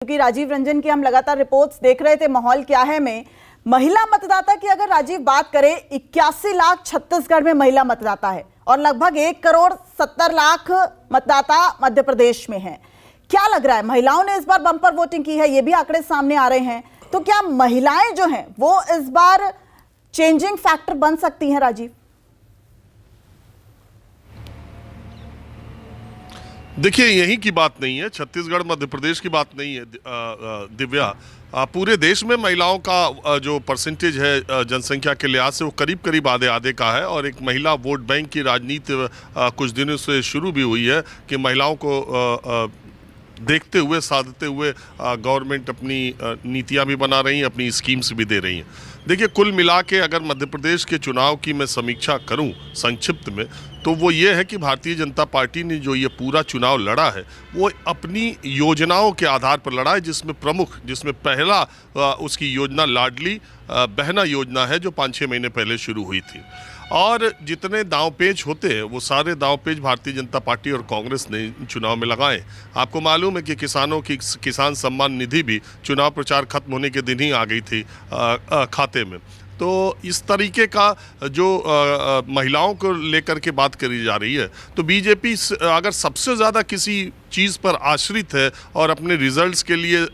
क्योंकि राजीव रंजन की हम लगातार रिपोर्ट्स देख रहे थे माहौल क्या है में महिला मतदाता की अगर राजीव बात करें 81 लाख छत्तीसगढ़ में महिला मतदाता है और लगभग 1,70,00,000 मतदाता मध्य प्रदेश में हैं। क्या लग रहा है, महिलाओं ने इस बार बम्पर वोटिंग की है, ये भी आंकड़े सामने आ रहे हैं, तो क्या महिलाएं जो हैं वो इस बार चेंजिंग फैक्टर बन सकती हैं राजीव? देखिए, यहीं की बात नहीं है, छत्तीसगढ़ मध्य प्रदेश की बात नहीं है दिव्या। पूरे देश में महिलाओं का जो परसेंटेज है जनसंख्या के लिहाज से वो करीब करीब आधे आधे का है। और एक महिला वोट बैंक की राजनीति कुछ दिनों से शुरू भी हुई है कि महिलाओं को देखते हुए साधते हुए गवर्नमेंट अपनी नीतियां भी बना रही हैं, अपनी स्कीम्स भी दे रही हैं। देखिए, कुल मिला के अगर मध्य प्रदेश के चुनाव की मैं समीक्षा करूं संक्षिप्त में, तो वो ये है कि भारतीय जनता पार्टी ने जो ये पूरा चुनाव लड़ा है वो अपनी योजनाओं के आधार पर लड़ा है, जिसमें पहला उसकी योजना लाडली बहना योजना है जो 5-6 महीने पहले शुरू हुई थी। और जितने दांवपेच होते हैं वो सारे दांवपेच भारतीय जनता पार्टी और कांग्रेस ने चुनाव में लगाए। आपको मालूम है कि किसानों की किसान सम्मान निधि भी चुनाव प्रचार खत्म होने के दिन ही आ गई थी खाते में। तो इस तरीके का जो महिलाओं को लेकर के बात करी जा रही है, तो बीजेपी अगर सबसे ज़्यादा किसी चीज़ पर आश्रित है और अपने रिजल्ट्स के लिए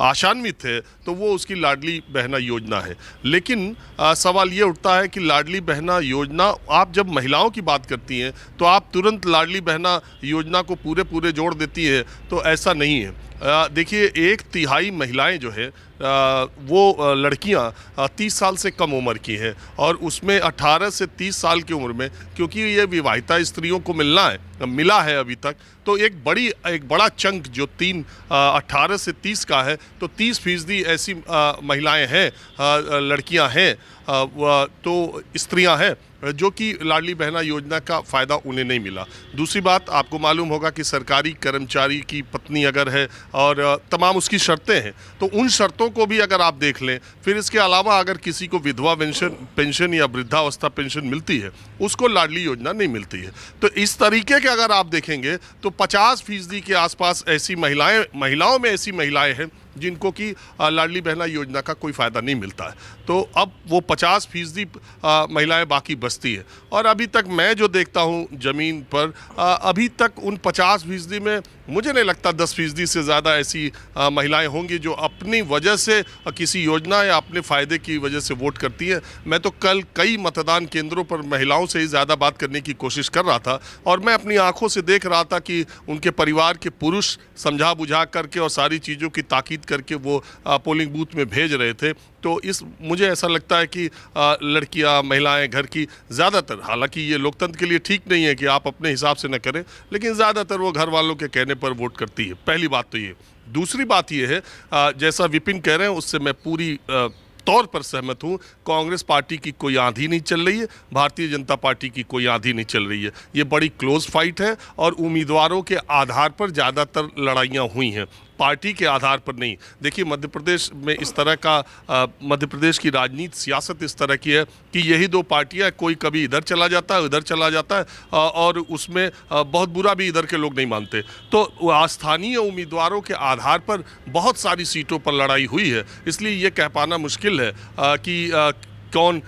आशान्वित है तो वो उसकी लाडली बहना योजना है। लेकिन सवाल ये उठता है कि लाडली बहना योजना, आप जब महिलाओं की बात करती हैं तो आप तुरंत लाडली बहना योजना को पूरे जोड़ देती है, तो ऐसा नहीं है। देखिए, 1/3 महिलाएं जो है वो लड़कियां 30 साल से कम उम्र की हैं और उसमें 18 से 30 साल की उम्र में, क्योंकि ये विवाहिता स्त्रियों को मिला है अभी तक, तो एक बड़ा चंक जो 18 से 30 का है, तो 30% ऐसी महिलाएं हैं, लड़कियां हैं, तो स्त्रियां हैं जो कि लाडली बहना योजना का फ़ायदा उन्हें नहीं मिला। दूसरी बात, आपको मालूम होगा कि सरकारी कर्मचारी की पत्नी अगर है और तमाम उसकी शर्तें हैं, तो उन शर्तों को भी अगर आप देख लें, फिर इसके अलावा अगर किसी को विधवा पेंशन या वृद्धावस्था पेंशन मिलती है, उसको लाडली योजना नहीं मिलती है। तो इस तरीके के अगर आप देखेंगे तो 50% के आसपास ऐसी महिलाओं में ऐसी महिलाएं हैं जिनको कि लाडली बहना योजना का कोई फ़ायदा नहीं मिलता है। तो अब वो 50% महिलाएं बाकी बचती है। और अभी तक मैं जो देखता हूँ ज़मीन पर, अभी तक उन 50% में मुझे नहीं लगता 10% से ज़्यादा ऐसी महिलाएं होंगी जो अपनी वजह से किसी योजना या अपने फ़ायदे की वजह से वोट करती हैं। मैं तो कल कई मतदान केंद्रों पर महिलाओं से ही ज़्यादा बात करने की कोशिश कर रहा था और मैं अपनी आंखों से देख रहा था कि उनके परिवार के पुरुष समझा बुझा करके और सारी चीज़ों की ताकीद करके वो पोलिंग बूथ में भेज रहे थे। तो मुझे ऐसा लगता है कि लड़कियां, महिलाएं घर की ज़्यादातर, हालांकि ये लोकतंत्र के लिए ठीक नहीं है कि आप अपने हिसाब से न करें, लेकिन ज़्यादातर वो घर वालों के कहने पर वोट करती है। पहली बात तो ये। दूसरी बात ये है, जैसा विपिन कह रहे हैं उससे मैं पूरी तौर पर सहमत हूँ। कांग्रेस पार्टी की कोई आंधी नहीं चल रही है, भारतीय जनता पार्टी की कोई आंधी नहीं चल रही है। ये बड़ी क्लोज फाइट है और उम्मीदवारों के आधार पर ज़्यादातर लड़ाइयाँ हुई हैं, पार्टी के आधार पर नहीं। देखिए, मध्य प्रदेश में इस तरह का मध्य प्रदेश की राजनीति सियासत इस तरह की है कि यही दो पार्टियां, कोई कभी इधर चला जाता है, उधर चला जाता है और उसमें बहुत बुरा भी इधर के लोग नहीं मानते। तो स्थानीय उम्मीदवारों के आधार पर बहुत सारी सीटों पर लड़ाई हुई है, इसलिए ये कह पाना मुश्किल है कि कौन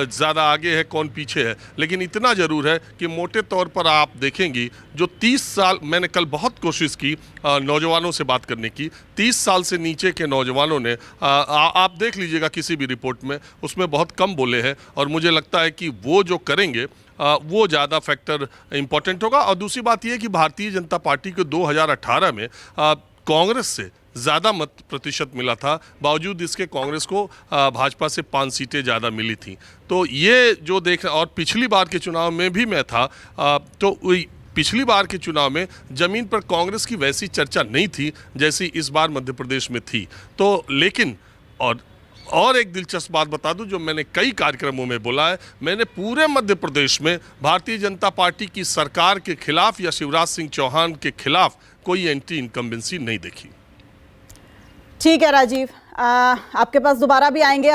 ज़्यादा आगे है कौन पीछे है। लेकिन इतना ज़रूर है कि मोटे तौर पर आप देखेंगी जो 30 साल, मैंने कल बहुत कोशिश की नौजवानों से बात करने की, 30 साल से नीचे के नौजवानों ने आप देख लीजिएगा किसी भी रिपोर्ट में, उसमें बहुत कम बोले हैं और मुझे लगता है कि वो जो करेंगे वो ज़्यादा फैक्टर इम्पॉर्टेंट होगा। और दूसरी बात यह कि भारतीय जनता पार्टी को 2018 में कांग्रेस से ज़्यादा मत प्रतिशत मिला था, बावजूद इसके कांग्रेस को भाजपा से 5 सीटें ज़्यादा मिली थी। तो ये जो और पिछली बार के चुनाव में भी मैं था, तो पिछली बार के चुनाव में ज़मीन पर कांग्रेस की वैसी चर्चा नहीं थी जैसी इस बार मध्य प्रदेश में थी। तो लेकिन और एक दिलचस्प बात बता दूं जो मैंने कई कार्यक्रमों में बोला है, मैंने पूरे मध्य प्रदेश में भारतीय जनता पार्टी की सरकार के खिलाफ या शिवराज सिंह चौहान के खिलाफ कोई एंटी इनकम्बेंसी नहीं देखी। ठीक है राजीव, आपके पास दोबारा भी आएंगे।